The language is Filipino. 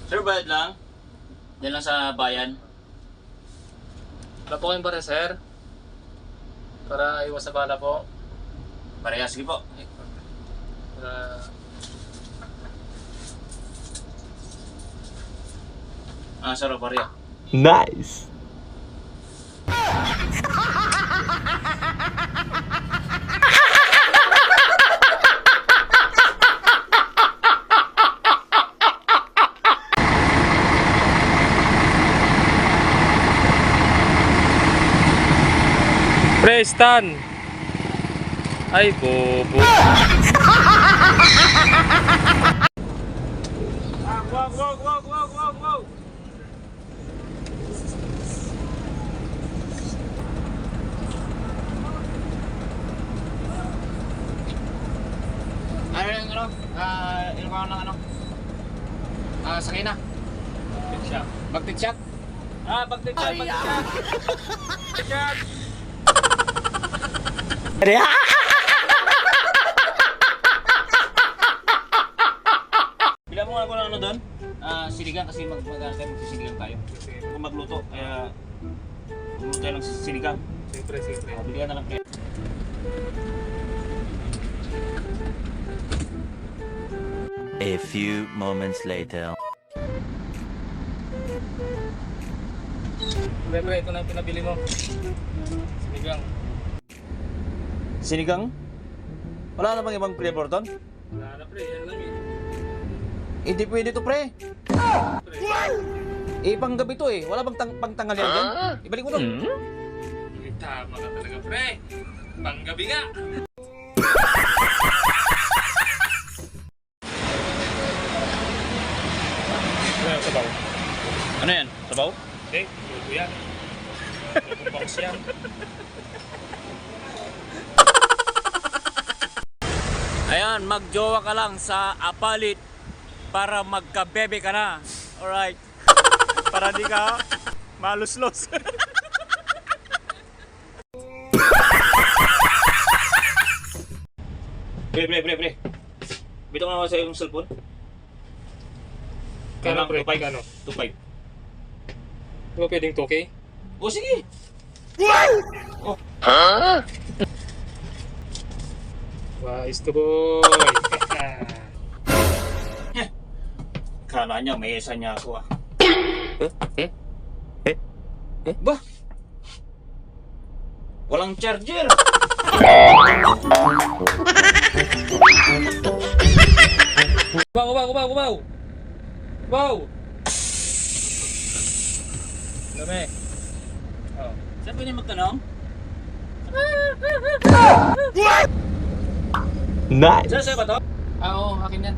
Sir, bayad lang. Diyan lang sa bayan. Wala po kayong bara, sir. Para iwas sa bala po. Parehas, sige po. Para... Sir, pareha. Nice. Preston! Ay, bobo. Wow. Ano yung ilang ka ng sakay na. Bagtit shot. Bagtit shot. Bila mo nga ako ng ano doon? Sinigang kasi magsisinigang tayo. Kung magluto, kaya magluto tayo ng sinigang. Siyempre. Bigyan na lang kayo. A few moments later. Pre, ito na yung pinabili mo. Sinigang. Sinigang? Wala na bang ibang flavor doon? Wala na, pre. Yan lang eh. Hindi pwede to, pre. Pre. Pang gabi to eh. Wala bang pangtanghalian doon? Ibalik mo doon. Tama ka talaga, pre. Panggabi nga. Ano sabaw? Ano yan? Sabaw? Okay, luto yan. Lutong box yan. Ayan, magjowa ka lang sa Apalit para magkabebe ka na. Alright. Para di ka maluslos. Pre. Bito ko naman sa yung cellphone. Kano, pre? 2.5. Kano? 2.5. Di ba pwedeng 2K? O sige. Wise to boy. Kala niya, may isa niya ako ah. Ba? Walang charger. Wow! Dami. Oh. Saan pwede magtanong? Nice. Saan ba to? Oo, akin yan.